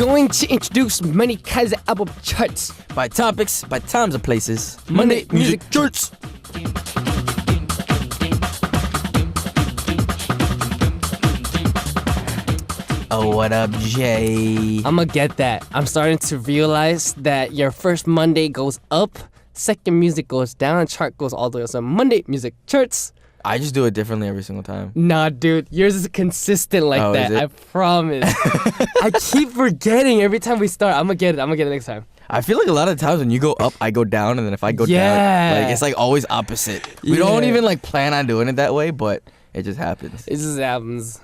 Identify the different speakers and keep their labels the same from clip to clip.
Speaker 1: going to introduce many kinds of album charts.
Speaker 2: By topics, by times and places.
Speaker 1: Monday Music
Speaker 2: Charts. Oh, what up, Jay?
Speaker 1: I'ma get that. I'm starting to realize that your first Monday goes up, second music goes down, chart goes all the way up. So Monday Music Charts.
Speaker 2: I just do it differently every single time.
Speaker 1: Nah, dude, yours is consistent like that.
Speaker 2: Is it?
Speaker 1: I promise. I keep forgetting every time we start. I'm gonna get it next time.
Speaker 2: I feel like a lot of times when you go up, I go down, and then if I go down, like it's like always opposite. We don't even like plan on doing it that way, but it just happens.
Speaker 1: It just happens.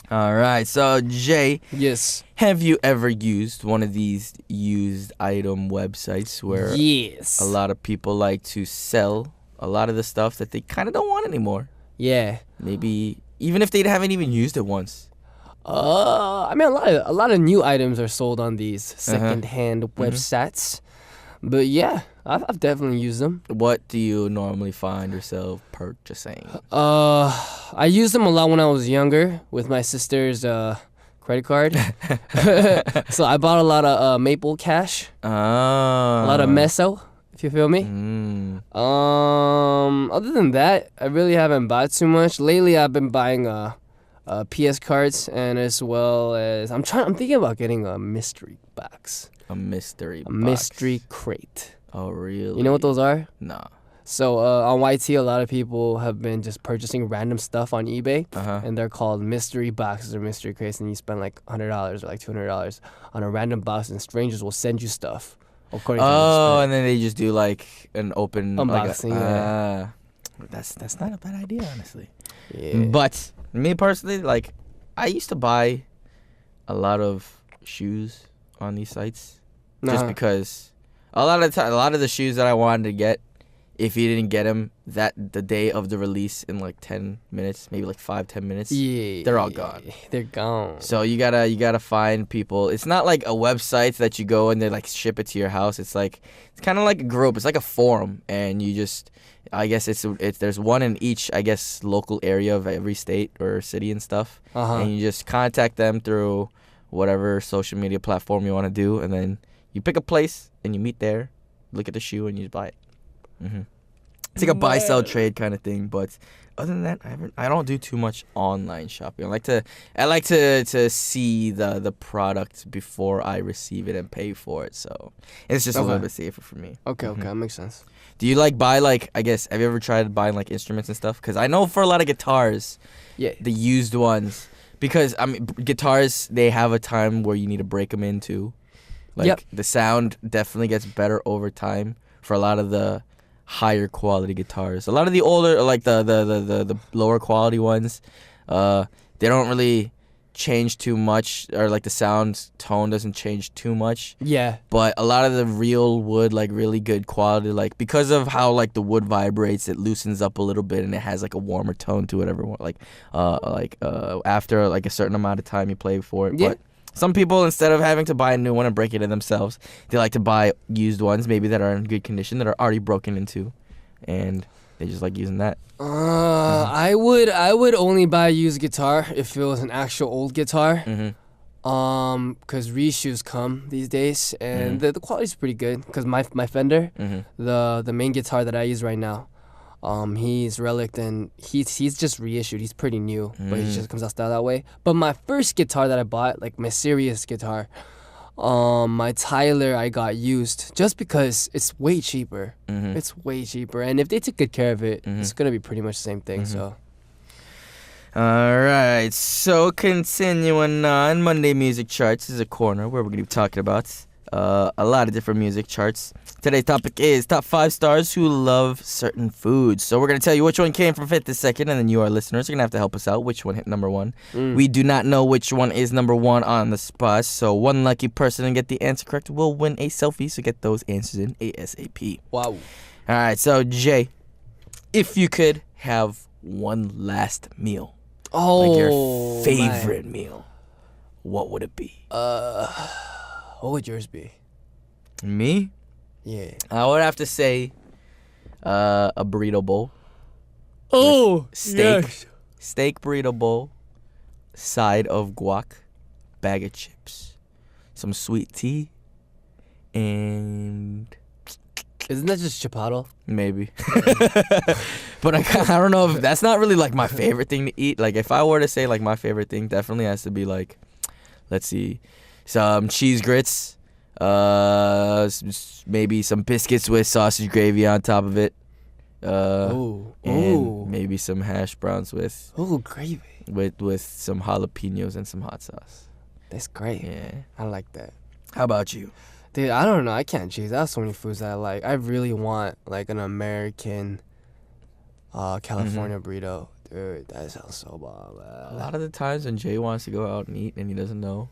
Speaker 2: All right, so Jay,
Speaker 1: Yes.
Speaker 2: have you ever used one of these used item websites where
Speaker 1: Yes.
Speaker 2: a lot of people like to sell a lot of the stuff that they kind of don't want anymore?
Speaker 1: Yeah.
Speaker 2: Maybe even if they haven't even used it once.
Speaker 1: I mean, a lot of new items are sold on these second-hand websites, but yeah, I've definitely used them.
Speaker 2: What do you normally find yourself purchasing?
Speaker 1: I used them a lot when I was younger with my sister's credit card. So I bought a lot of Maple Cash, a lot of Meso, if you feel me. Other than that, I really haven't bought too much. Lately, I've been buying PS cards, and as well as I'm thinking about getting a mystery box.
Speaker 2: A mystery box.
Speaker 1: Mystery crate.
Speaker 2: Oh, really?
Speaker 1: You know what those are?
Speaker 2: Nah.
Speaker 1: So on YT, a lot of people have been just purchasing random stuff on eBay, and they're called mystery boxes or mystery crates, and you spend like $100 or like $200 on a random box, and strangers will send you stuff. According to
Speaker 2: and then they just do like an open
Speaker 1: unboxing.
Speaker 2: That's not a bad idea, honestly.
Speaker 1: Yeah.
Speaker 2: But me personally, like, I used to buy a lot of shoes on these sites just because a lot of the shoes that I wanted to get, if you didn't get them the day of the release in like 10 minutes, maybe like 5-10 minutes, they're all gone.
Speaker 1: They're gone.
Speaker 2: So you gotta find people. It's not like a website that you go and they like ship it to your house. It's kind of like a group. It's like a forum, and you just, I guess it's there's one in each, I guess, local area of every state or city and stuff, and you just contact them through whatever social media platform you want to do, and then you pick a place and you meet there, look at the shoe, and you just buy it. It's like a buy sell trade kind of thing, but other than that, I don't do too much online shopping. I like to see the product before I receive it and pay for it, so it's just a little bit safer for me.
Speaker 1: Okay, that makes sense.
Speaker 2: Do you like buy like, I guess, have you ever tried buying like instruments and stuff? Because I know for a lot of guitars, the used ones, because I mean guitars, they have a time where you need to break them in too. Like the sound definitely gets better over time for a lot of the higher quality guitars. A lot of the older, like the lower quality ones, they don't really change too much, or like the sound tone doesn't change too much. Yeah. But a lot of the real wood, like really good quality, like because of how like the wood vibrates, it loosens up a little bit and it has like a warmer tone to it. Everyone after like a certain amount of time you play for it. But some people, instead of having to buy a new one and break it in themselves, they like to buy used ones, maybe that are in good condition, that are already broken into, and they just like using that.
Speaker 1: I would only buy a used guitar if it was an actual old guitar. Because reissues come these days, and the quality's pretty good. Because my Fender, the main guitar that I use right now, he's relict, and he's just reissued. He's pretty new, but he just comes out style that way. But my first guitar that I bought, like my serious guitar, my Tyler, I got used just because it's way cheaper. It's way cheaper, and if they took good care of it, it's gonna be pretty much the same thing. So.
Speaker 2: All right, so continuing on, Monday Music Charts is a corner where we're going to be talking about a lot of different music charts. Today's topic is top 5 stars who love certain foods. So we're going to tell you which one came from 5th to 2nd, and then you, our listeners, are going to have to help us out which one hit number 1. We do not know which one is number 1 on the spot, so one lucky person to get the answer correct will win a selfie, so get those answers in ASAP.
Speaker 1: Wow.
Speaker 2: All right, so Jay, if you could have one last meal, like your favorite meal, what would it be?
Speaker 1: What would yours be?
Speaker 2: Me?
Speaker 1: Yeah.
Speaker 2: I would have to say a burrito bowl.
Speaker 1: Oh,
Speaker 2: steak.
Speaker 1: Yes.
Speaker 2: Steak burrito bowl, side of guac, bag of chips. some sweet tea, and
Speaker 1: Isn't that just chipotle?
Speaker 2: maybe. But I don't know if that's not really like my favorite thing to eat. Like if I were to say like my favorite thing, definitely has to be like, let's see, some cheese grits, maybe some biscuits with sausage gravy on top of it, and maybe some hash browns with
Speaker 1: Gravy.
Speaker 2: with some jalapenos and some hot sauce.
Speaker 1: That's great.
Speaker 2: Yeah.
Speaker 1: I like that.
Speaker 2: How about you?
Speaker 1: Dude, I don't know. I can't choose. There's so many foods that I like. I really want like an American California burrito. Dude, that sounds so bomb.
Speaker 2: A lot of the times when Jay wants to go out and eat and he doesn't know,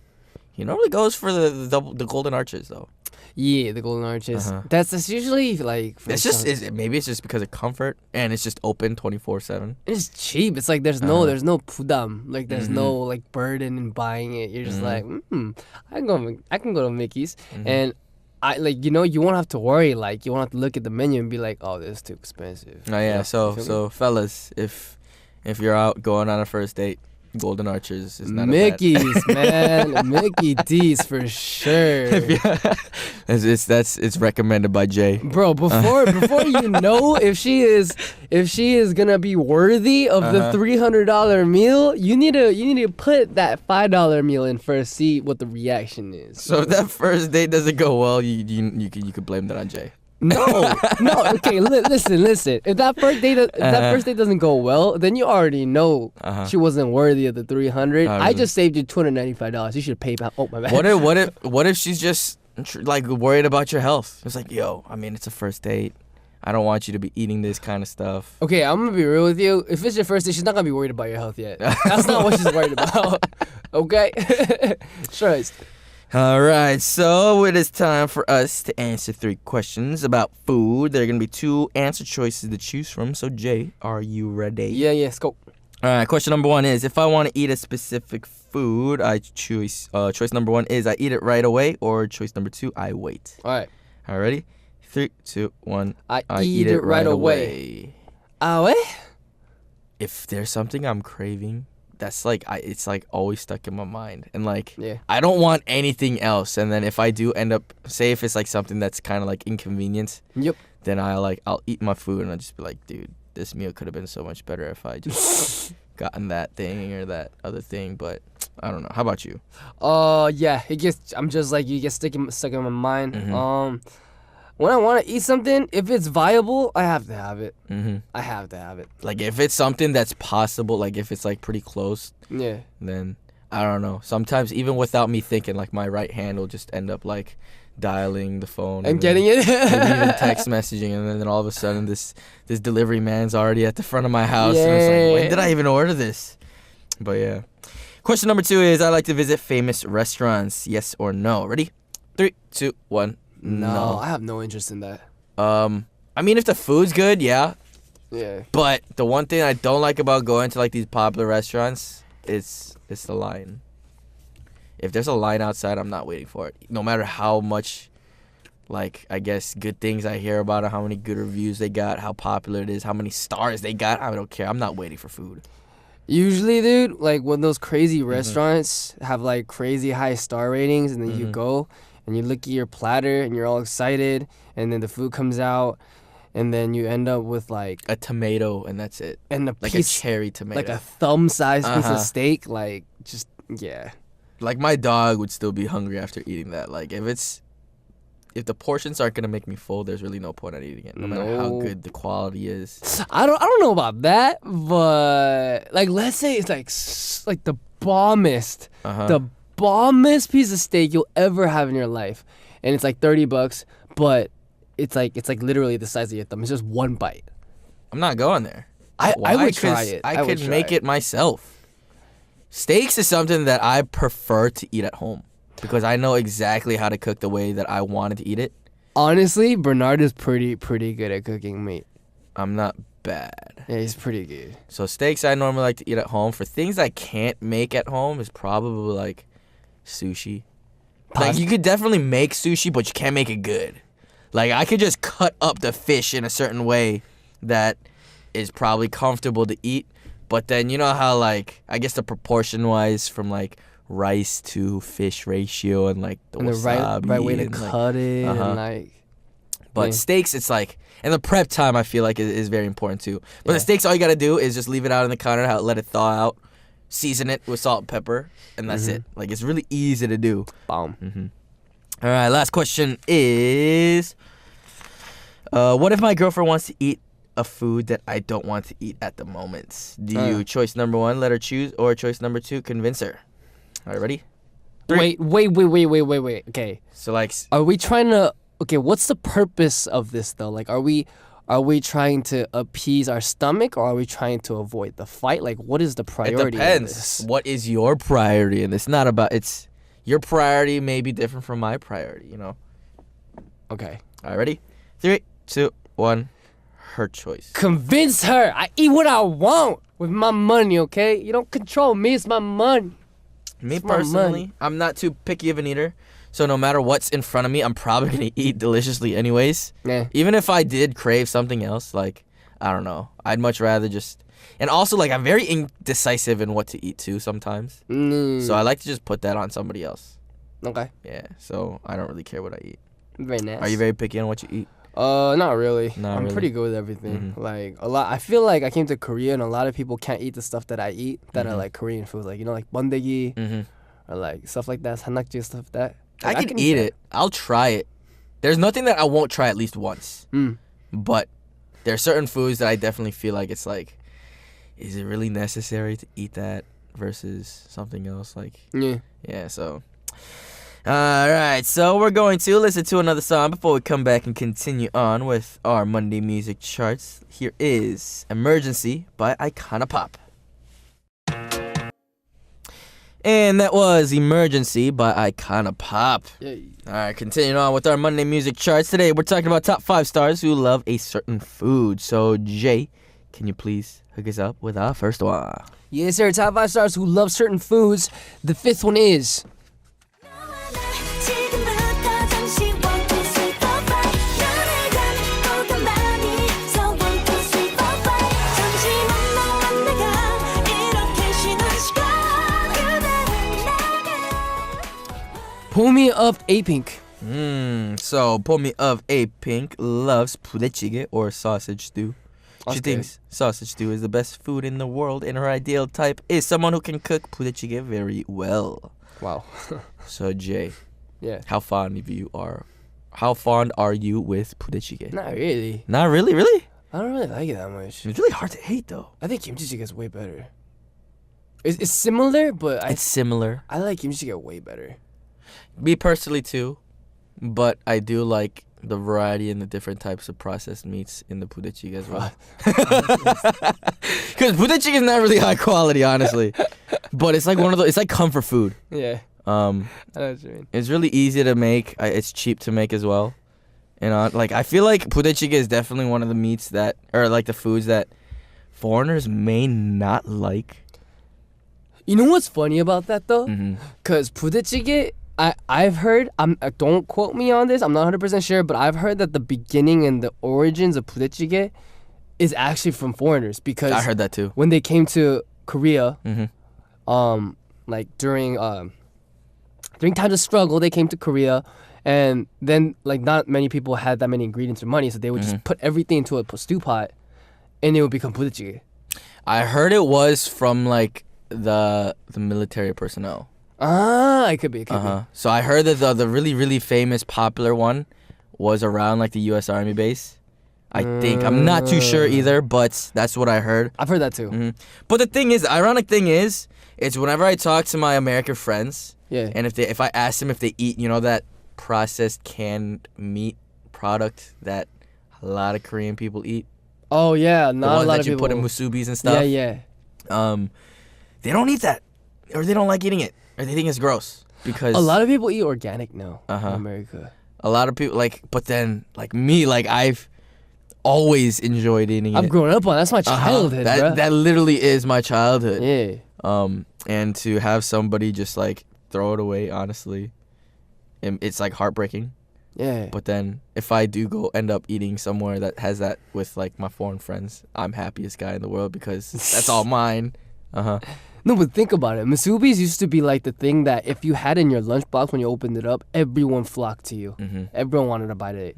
Speaker 2: he normally goes for the Golden Arches though.
Speaker 1: Yeah, the Golden Arches. That's usually like.
Speaker 2: It's just maybe it's just because of comfort and it's just open 24/7.
Speaker 1: It's cheap. It's like there's no pudam. Like there's no like burden in buying it. You're just like, I can go to Mickey's and I like you won't have to worry. Like you won't have to look at the menu and be like, oh, this is too expensive.
Speaker 2: Oh yeah. So fellas, if you're out going on a first date, Golden Arches is not
Speaker 1: Mickey's, man. Mickey D's for sure.
Speaker 2: It's recommended by Jay.
Speaker 1: Bro, before you know if she is gonna be worthy of the $300 meal, you need to put that $5 meal in first, see what the reaction is.
Speaker 2: So if that first date doesn't go well, you could blame that on Jay.
Speaker 1: No. Okay, listen. If that first date doesn't go well, then you already know she wasn't worthy of the $300. I just saved you $295. You should pay back. Oh my bad.
Speaker 2: What if she's just like worried about your health? It's like, yo, I mean, it's a first date. I don't want you to be eating this kind of stuff.
Speaker 1: Okay, I'm gonna be real with you. If it's your first date, she's not gonna be worried about your health yet. That's not what she's worried about. Okay, trust.
Speaker 2: All right, so it is time for us to answer 3 questions about food. There are going to be 2 answer choices to choose from. So, Jay, are you ready?
Speaker 1: Yeah, let's go.
Speaker 2: All right, question number 1 is, if I want to eat a specific food, choice number 1 is I eat it right away, or choice number 2, I wait.
Speaker 1: All right.
Speaker 2: All right, ready? 3, 2, 1.
Speaker 1: I eat it right away.
Speaker 2: If there's something I'm craving, that's like it's like always stuck in my mind, and like
Speaker 1: I
Speaker 2: don't want anything else. And then if I do end up, say if it's like something that's kind of like inconvenience, then I'll eat my food and I'll just be like, dude, this meal could have been so much better if I just gotten that thing or that other thing. But I don't know. How about you?
Speaker 1: Yeah, I'm just like you, get stuck in my mind. When I want to eat something, if it's viable, I have to have it. I have to have it.
Speaker 2: Like if it's something that's possible, like if it's like pretty close, then I don't know. Sometimes even without me thinking, like my right hand will just end up like dialing the phone
Speaker 1: and getting it,
Speaker 2: maybe even text messaging, and then all of a sudden this delivery man's already at the front of my house, and it's like, when did I even order this? But yeah. Question number 2 is, I like to visit famous restaurants. Yes or no? Ready? 3, 2, 1.
Speaker 1: No, I have no interest in that.
Speaker 2: I mean, if the food's good, yeah. But the one thing I don't like about going to like these popular restaurants is the line. If there's a line outside, I'm not waiting for it. No matter how much, like, I guess, good things I hear about it, how many good reviews they got, how popular it is, how many stars they got, I don't care. I'm not waiting for food.
Speaker 1: Usually, dude, like when those crazy restaurants have like crazy high star ratings, and then you go and you look at your platter and you're all excited, and then the food comes out, and then you end up with like
Speaker 2: a tomato, and that's it.
Speaker 1: And a
Speaker 2: like
Speaker 1: piece,
Speaker 2: a cherry tomato,
Speaker 1: like a thumb-sized piece of steak, like just
Speaker 2: Like my dog would still be hungry after eating that. Like if the portions aren't gonna make me full, there's really no point in eating it, no matter how good the quality is.
Speaker 1: I don't know about that, but like let's say it's like the bombest, the bombest piece of steak you'll ever have in your life, and it's like $30, but it's like literally the size of your thumb. It's just one bite.
Speaker 2: I'm not going there.
Speaker 1: I would try it.
Speaker 2: I could make it myself. Steaks is something that I prefer to eat at home because I know exactly how to cook the way that I wanted to eat it.
Speaker 1: Honestly, Bernard is pretty good at cooking meat.
Speaker 2: I'm not bad.
Speaker 1: Yeah, he's pretty good.
Speaker 2: So steaks I normally like to eat at home. For things I can't make at home is probably like sushi. Like you could definitely make sushi, but you can't make it good. Like I could just cut up the fish in a certain way that is probably comfortable to eat. But then you know how like I guess the proportion wise from like rice to fish ratio and like the
Speaker 1: and the
Speaker 2: wasabi
Speaker 1: right way to
Speaker 2: and, like,
Speaker 1: cut it and like.
Speaker 2: But
Speaker 1: Yeah.
Speaker 2: steaks, it's like, and the prep time I feel like is very important too. But the steaks, all you gotta do is just leave it out on the counter, let it thaw out, season it with salt and pepper, and that's it. Like, it's really easy to do.
Speaker 1: Bomb.
Speaker 2: All right, last question is, what if my girlfriend wants to eat a food that I don't want to eat at the moment? Do you, choice number 1, let her choose, or choice number 2, convince her? All right, ready? 3.
Speaker 1: Wait. Okay.
Speaker 2: So, like,
Speaker 1: Are we trying to? Okay, what's the purpose of this though? Like, are we trying to appease our stomach, or are we trying to avoid the fight? Like, what is the
Speaker 2: it
Speaker 1: priority?
Speaker 2: depends.
Speaker 1: Of this?
Speaker 2: What is your priority? And it's not about, it's, your priority may be different from my priority, you know?
Speaker 1: Okay.
Speaker 2: All right, ready? 3, 2, 1. Her choice.
Speaker 1: Convince her. I eat what I want with my money. Okay, you don't control me. It's my money.
Speaker 2: Me
Speaker 1: It's my
Speaker 2: personally,
Speaker 1: money.
Speaker 2: I'm not too picky of an eater. So no matter what's in front of me, I'm probably going to eat deliciously anyways.
Speaker 1: Yeah.
Speaker 2: Even if I did crave something else, like, I don't know. I'd much rather just... And also, like, I'm very indecisive in what to eat, too, sometimes. So I like to just put that on somebody else.
Speaker 1: Okay.
Speaker 2: Yeah, so I don't really care what I eat.
Speaker 1: Very nice.
Speaker 2: Are you very picky on what you eat?
Speaker 1: Not really.
Speaker 2: Not
Speaker 1: I'm
Speaker 2: really?
Speaker 1: pretty good with everything. Like a lot. I feel like I came to Korea and a lot of people can't eat the stuff that I eat that are like Korean food, like like bandegi or like stuff like that, Nakjoon stuff like that. Like,
Speaker 2: I can eat
Speaker 1: that.
Speaker 2: it. I'll try it. There's nothing that I won't try at least once. But there are certain foods that I definitely feel like it's like, is it really necessary to eat that versus something else? Like, yeah, so. All right, so we're going to listen to another song before we come back and continue on with our Monday music charts. Here is Emergency by Icona Pop. And that was Emergency by Icona Pop.
Speaker 1: Yay.
Speaker 2: All right, continuing on with our Monday music charts. Today, we're talking about top 5 stars who love a certain food. So, Jay, can you please hook us up with our first one?
Speaker 1: Yes, sir. Top 5 stars who love certain foods. The 5th one is... Pomi of A-Pink.
Speaker 2: So Pomi of A-Pink loves 부대찌개 or sausage stew. She thinks sausage stew is the best food in the world, and her ideal type is someone who can cook 부대찌개 very well.
Speaker 1: Wow.
Speaker 2: So Jay,
Speaker 1: Yeah.
Speaker 2: how fond are you with 부대찌개?
Speaker 1: Not really.
Speaker 2: Not really, really?
Speaker 1: I don't really like it that much.
Speaker 2: It's really hard to hate though.
Speaker 1: I think kimchi jjigae is way better. It's similar, but
Speaker 2: It's similar.
Speaker 1: I like kimchi jjigae way better.
Speaker 2: Me personally too, but I do like the variety and the different types of processed meats in the 부대찌개 as well. Because 부대찌개 is not really high quality, honestly. But it's like one of those. It's like comfort food.
Speaker 1: Yeah. I know what you mean.
Speaker 2: It's really easy to make. It's cheap to make as well. And like I feel like 부대찌개 is definitely one of the meats that, or like the foods that foreigners may not like.
Speaker 1: You know what's funny about that though?
Speaker 2: Mm-hmm.
Speaker 1: Cause 부대찌개, I've heard. Don't quote me on this. I'm not 100% sure, but I've heard that the beginning and the origins of 부대찌개 is actually from foreigners, because
Speaker 2: I heard that too.
Speaker 1: when they came to Korea,
Speaker 2: Mm-hmm.
Speaker 1: like during times of struggle, they came to Korea, and then like not many people had that many ingredients or money, so they would just put everything into a stew pot, and it would become 부대찌개.
Speaker 2: I heard it was from like the military personnel.
Speaker 1: Ah, it could be. It could be.
Speaker 2: So I heard that the really, really famous popular one was around like the U.S. Army base. I think. I'm not too sure either, but that's what I heard.
Speaker 1: I've heard that too.
Speaker 2: But the thing is, the ironic thing is, it's whenever I talk to my American friends,
Speaker 1: Yeah.
Speaker 2: and if I ask them if they eat, that processed canned meat product that a lot of Korean people eat.
Speaker 1: Oh yeah,
Speaker 2: The
Speaker 1: not a
Speaker 2: ones
Speaker 1: lot
Speaker 2: that
Speaker 1: of
Speaker 2: you
Speaker 1: people.
Speaker 2: put in musubis and stuff.
Speaker 1: Yeah.
Speaker 2: They don't eat that, or they don't like eating it, or they think it's gross because
Speaker 1: A lot of people eat organic now
Speaker 2: Uh-huh.
Speaker 1: in America.
Speaker 2: a lot of people but then like me, like I've always enjoyed eating
Speaker 1: I've
Speaker 2: it.
Speaker 1: grown up on. That's my childhood, bro.
Speaker 2: That literally is my childhood.
Speaker 1: Yeah.
Speaker 2: And to have somebody just like throw it away, honestly, it's like heartbreaking.
Speaker 1: Yeah.
Speaker 2: But then if I do end up eating somewhere that has that with like my foreign friends, I'm happiest guy in the world because that's all mine.
Speaker 1: No, but think about it. Musubis used to be like the thing that if you had in your lunchbox when you opened it up, everyone flocked to you. Everyone wanted to buy it.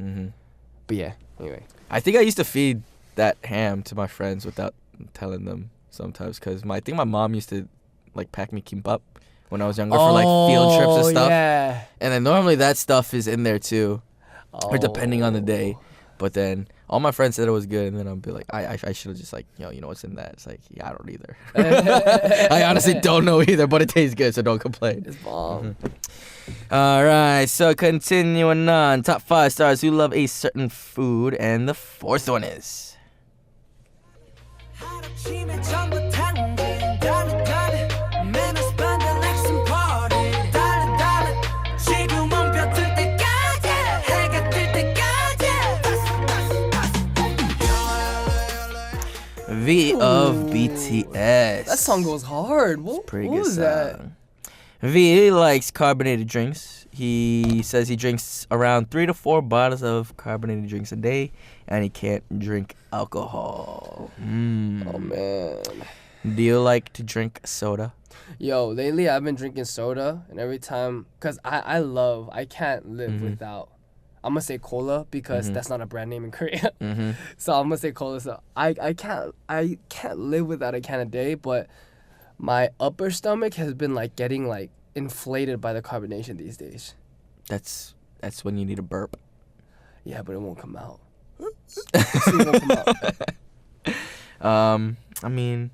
Speaker 1: But yeah, anyway.
Speaker 2: I think I used to feed that ham to my friends without telling them sometimes, because I think my mom used to like pack me kimbap when I was younger for like field trips and stuff.
Speaker 1: Yeah.
Speaker 2: And then normally that stuff is in there too, or depending on the day. But then all my friends said it was good, and then I'll be like, I should have just like, you know what's in that? It's like, yeah, I don't either. I honestly don't know either, but it tastes good, so don't complain.
Speaker 1: It's bomb.
Speaker 2: All right, so continuing on, top 5 stars who love a certain food, and the 4th one is. V of BTS.
Speaker 1: That song goes hard. What
Speaker 2: Pretty
Speaker 1: what
Speaker 2: good
Speaker 1: was
Speaker 2: song.
Speaker 1: that?
Speaker 2: V likes carbonated drinks. He says he drinks around 3 to 4 bottles of carbonated drinks a day, and he can't drink alcohol.
Speaker 1: Oh man.
Speaker 2: Do you like to drink soda?
Speaker 1: Yo, lately I've been drinking soda, and every time, cause I can't live without. I'm gonna say cola because that's not a brand name in Korea. So I'm gonna say cola. So I can't live without a can a day, but my upper stomach has been like getting like inflated by the carbonation these days.
Speaker 2: That's when you need a burp.
Speaker 1: Yeah, but it won't come out. It won't come out.
Speaker 2: I mean,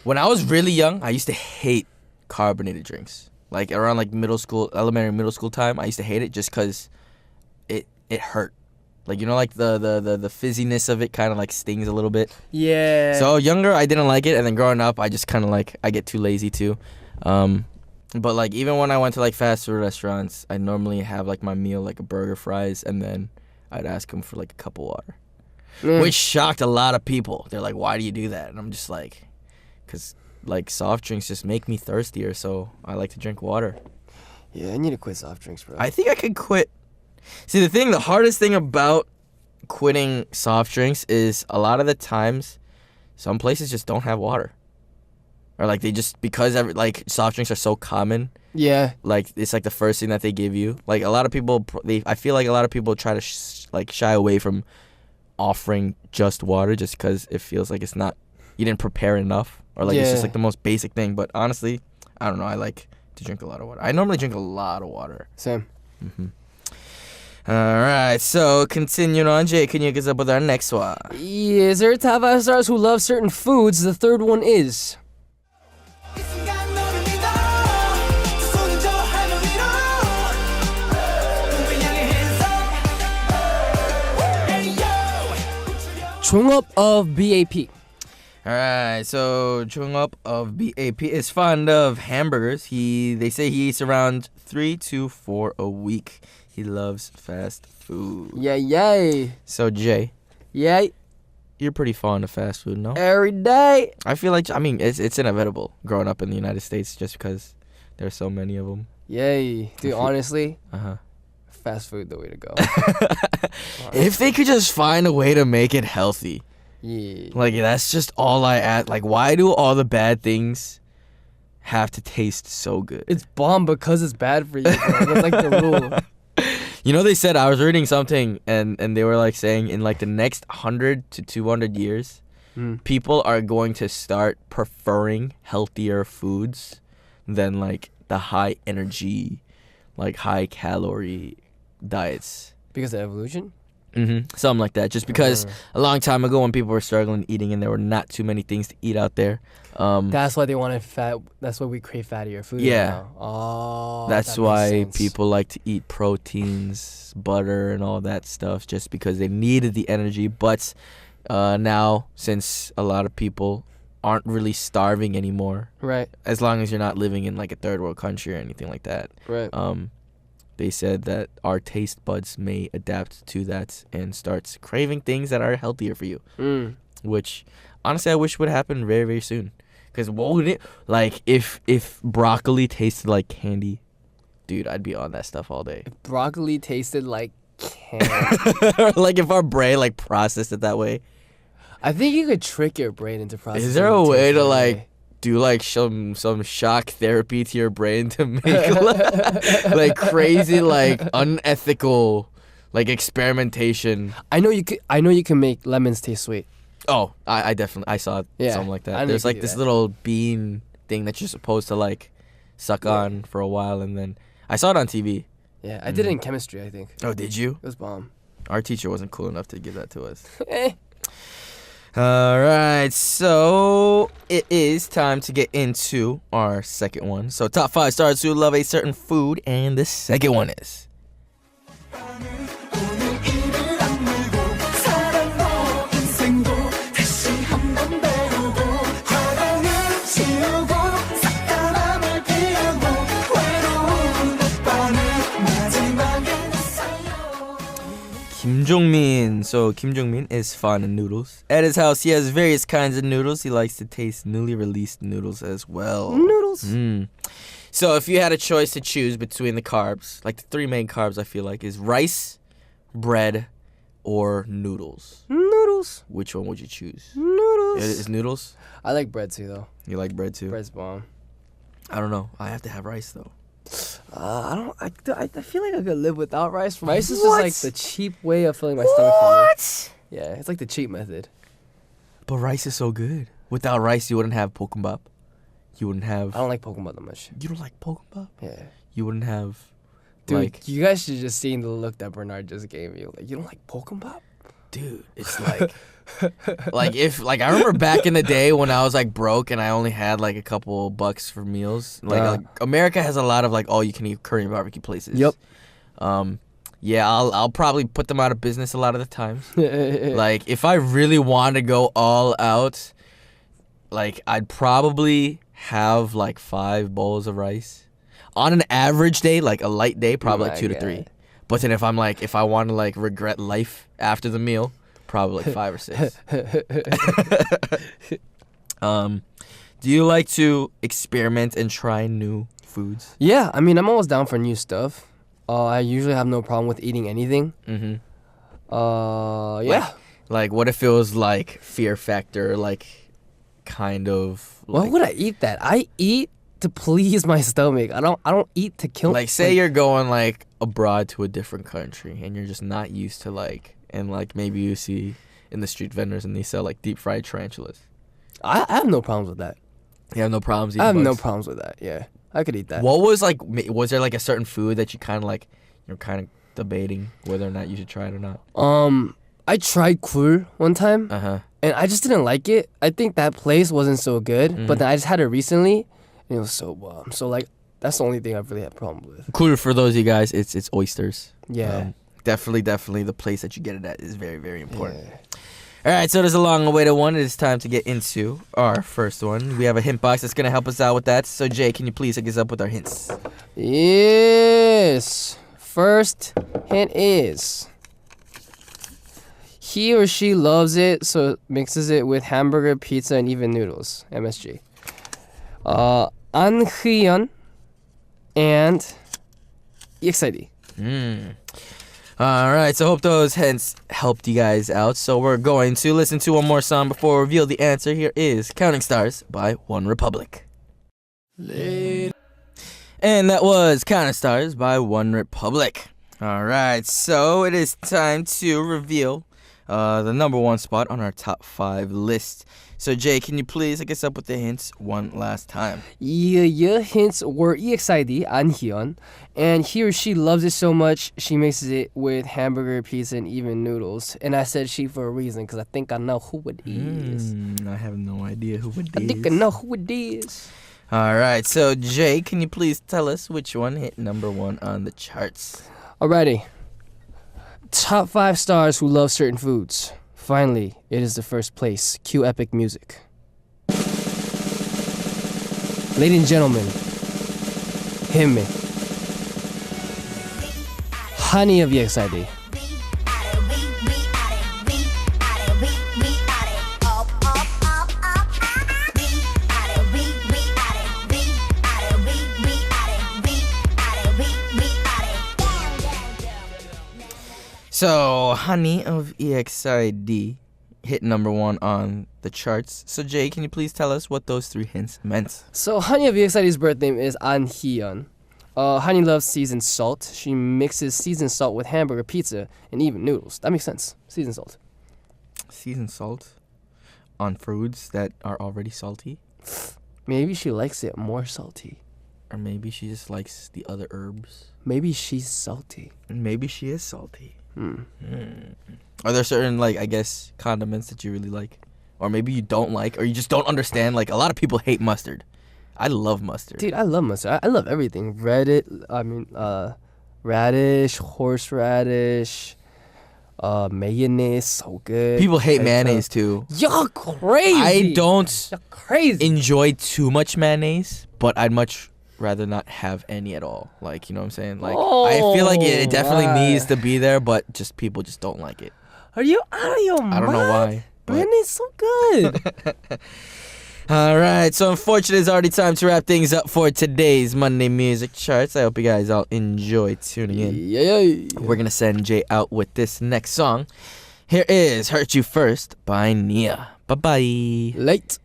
Speaker 2: when I was really young, I used to hate carbonated drinks. Like around like elementary, middle school time, I used to hate it just because it hurt. Like, you know, like the fizziness of it kind of like stings a little bit.
Speaker 1: Yeah.
Speaker 2: So younger, I didn't like it, and then growing up, I just kind of like, I get too lazy too. But like even when I went to like fast food restaurants, I normally have like my meal, like a burger, fries, and then I'd ask them for like a cup of water. Which shocked a lot of people. They're like, why do you do that? And I'm just like, because like soft drinks just make me thirstier, so I like to drink water.
Speaker 1: Yeah, I need to quit soft drinks, bro.
Speaker 2: I think I could quit. See, the hardest thing about quitting soft drinks is a lot of the times some places just don't have water. Or like they just, because like soft drinks are so common.
Speaker 1: Yeah.
Speaker 2: Like it's like the first thing that they give you. Like a lot of people, I feel like a lot of people try to shy away from offering just water just because it feels like it's not, you didn't prepare enough, or like it's just like the most basic thing. But honestly, I don't know, I like to drink a lot of water. I normally drink a lot of water.
Speaker 1: Same.
Speaker 2: All right, so continuing on, Jay, can you get us up with our next one?
Speaker 1: Yes, there are top 5 stars who love certain foods. The 3rd one is. Chungup of BAP.
Speaker 2: Alright, so Chungup of BAP is fond of hamburgers. They say he eats around 3 to 4 a week. He loves fast food.
Speaker 1: Yay.
Speaker 2: So Jay.
Speaker 1: Yay.
Speaker 2: You're pretty fond of fast food, no?
Speaker 1: Every day.
Speaker 2: I feel like, I mean, it's inevitable growing up in the United States just because there's so many of them.
Speaker 1: Yay. Dude, honestly. Fast food the way to go.
Speaker 2: If they could just find a way to make it healthy.
Speaker 1: Yeah.
Speaker 2: Like, that's just all I add. Like, why do all the bad things have to taste so good?
Speaker 1: It's bomb because it's bad for you, bro. That's like the rule.
Speaker 2: You know, they said, I was reading something, and they were like saying in like the next 100 to 200 years, people are going to start preferring healthier foods than like the high energy, like high calorie diets.
Speaker 1: Because of evolution?
Speaker 2: Something like that. Just because a long time ago when people were struggling eating and there were not too many things to eat out there.
Speaker 1: That's why they wanted fat. That's why we crave fattier food.
Speaker 2: Yeah.
Speaker 1: Now. Oh.
Speaker 2: That's why people like to eat proteins, butter, and all that stuff, just because they needed the energy. But now, since a lot of people aren't really starving anymore,
Speaker 1: right?
Speaker 2: As long as you're not living in like a third world country or anything like that,
Speaker 1: right?
Speaker 2: They said that our taste buds may adapt to that and starts craving things that are healthier for you. Which, honestly, I wish would happen very, very soon. Because what would it, like, if broccoli tasted like candy, dude, I'd be on that stuff all day.
Speaker 1: If broccoli tasted like candy.
Speaker 2: Like, if our brain, like, processed it that way.
Speaker 1: I think you could trick your brain into processing.
Speaker 2: Is there a way to, like, do like some shock therapy to your brain to make like crazy, like unethical, like experimentation.
Speaker 1: I know you can make lemons taste sweet.
Speaker 2: Oh, I definitely saw something like that. There's like this little bean thing that you're supposed to like suck on for a while, and then I saw it on TV.
Speaker 1: Yeah, I did it in chemistry, I think.
Speaker 2: Oh, did you?
Speaker 1: It was bomb.
Speaker 2: Our teacher wasn't cool enough to give that to us.
Speaker 1: Eh.
Speaker 2: All right, so it is time to get into our second one. So top 5 stars who love a certain food, and the second one is Kim Jong-min. So Kim Jong-min is fond of noodles. At his house, he has various kinds of noodles. He likes to taste newly released noodles as well.
Speaker 1: Noodles.
Speaker 2: So if you had a choice to choose between the carbs, like the 3 main carbs, I feel like, is rice, bread, or noodles.
Speaker 1: Noodles.
Speaker 2: Which one would you choose?
Speaker 1: Noodles.
Speaker 2: Is noodles?
Speaker 1: I like bread too, though.
Speaker 2: You like bread too?
Speaker 1: Bread's bomb.
Speaker 2: I don't know. I have to have rice though.
Speaker 1: I feel like I could live without rice. Rice is just like the cheap way of filling my stomach. What? Yeah, it's like the cheap method.
Speaker 2: But rice is so good. Without rice, you wouldn't have Pokemon. You wouldn't have.
Speaker 1: I don't like Pokemon that much.
Speaker 2: You don't like Pokemon?
Speaker 1: Yeah.
Speaker 2: You wouldn't have.
Speaker 1: Dude,
Speaker 2: like,
Speaker 1: you guys should just seen the look that Bernard just gave me. Like, you don't like Pokemon?
Speaker 2: Dude, it's like. I remember back in the day when I was like broke and I only had like a couple bucks for meals. Like America has a lot of like all you can eat Korean barbecue places.
Speaker 1: Yep.
Speaker 2: Yeah, I'll probably put them out of business a lot of the times. Like if I really want to go all out, like I'd probably have like 5 bowls of rice on an average day, like a light day, probably like 2 to 3. But then if I want to like regret life after the meal, probably like 5 or 6. Do you like to experiment and try new foods?
Speaker 1: Yeah, I mean, I'm always down for new stuff. I usually have no problem with eating anything. Yeah.
Speaker 2: Like what if it was like Fear Factor, like kind of.
Speaker 1: Why would I eat that? I eat to please my stomach. I don't eat to kill.
Speaker 2: Like say you're going like abroad to a different country and you're just not used to like. And, like, maybe you see in the street vendors and they sell, like, deep-fried tarantulas.
Speaker 1: I have no problems with that.
Speaker 2: You have no problems eating
Speaker 1: I have
Speaker 2: bugs?
Speaker 1: no problems with that, yeah. I could eat that.
Speaker 2: What was, like, was there, like, a certain food that you kind of, like, you're kind of debating whether or not you should try it or not?
Speaker 1: I tried 굴 one time. And I just didn't like it. I think that place wasn't so good. But then I just had it recently, and it was so bomb. So, like, that's the only thing I've really had problems with.
Speaker 2: 굴, for those of you guys, it's oysters.
Speaker 1: Yeah.
Speaker 2: Definitely the place that you get it at is very, very important.
Speaker 1: Yeah.
Speaker 2: All right, so there's a long-awaited one. It is time to get into our first one. We have a hint box that's going to help us out with that. So, Jay, can you please hook us up with our hints?
Speaker 1: Yes. First hint is he or she loves it, so mixes it with hamburger, pizza, and even noodles. MSG. 안희연 and EXID.
Speaker 2: All right, so hope those hints helped you guys out. So we're going to listen to one more song before we reveal the answer. Here is Counting Stars by One Republic. And that was Counting Stars by One Republic. All right, so it is time to reveal the number 1 spot on our top 5 list. So, Jay, can you please hook us up with the hints one last time?
Speaker 1: Yeah, hints were EXID, 안희연, and he or she loves it so much, she mixes it with hamburger, pizza, and even noodles. And I said she for a reason, because I think I know who it is.
Speaker 2: I have no idea who it is.
Speaker 1: I think I know who it is.
Speaker 2: All right, so, Jay, can you please tell us which one hit number 1 on the charts?
Speaker 1: Alrighty. Top 5 stars who love certain foods. Finally, it is the first place. Cue epic music. Ladies and gentlemen, him, Honey of EXID.
Speaker 2: So, Honey of EXID hit number 1 on the charts. So Jay, can you please tell us what those 3 hints meant?
Speaker 1: So Hanya VXID's birth name is An Hyun. Hanya loves seasoned salt. She mixes seasoned salt with hamburger, pizza, and even noodles. That makes sense. Seasoned salt.
Speaker 2: Seasoned salt on foods that are already salty?
Speaker 1: Maybe she likes it more salty.
Speaker 2: Or maybe she just likes the other herbs.
Speaker 1: Maybe she's salty.
Speaker 2: Maybe she is salty. Are there certain, like, I guess, condiments that you really like? Or maybe you don't like, or you just don't understand? Like, a lot of people hate mustard. I love mustard.
Speaker 1: Dude, I love mustard. I love everything. Radish, horseradish, mayonnaise, so good.
Speaker 2: People hate mayonnaise, too.
Speaker 1: Y'all crazy.
Speaker 2: I don't
Speaker 1: Y'all crazy.
Speaker 2: enjoy too much mayonnaise, but I'd much rather not have any at all. Like, you know what I'm saying? Like, I feel like it definitely needs to be there, but just people just don't like it.
Speaker 1: Are you out of your mind?
Speaker 2: I don't know why.
Speaker 1: Mayonnaise so good.
Speaker 2: All right, so unfortunately, it's already time to wrap things up for today's Monday Music Charts. I hope you guys all enjoy tuning in.
Speaker 1: Yeah.
Speaker 2: We're going to send Jay out with this next song. Here is Hurt You First by Nia. Bye-bye.
Speaker 1: Late.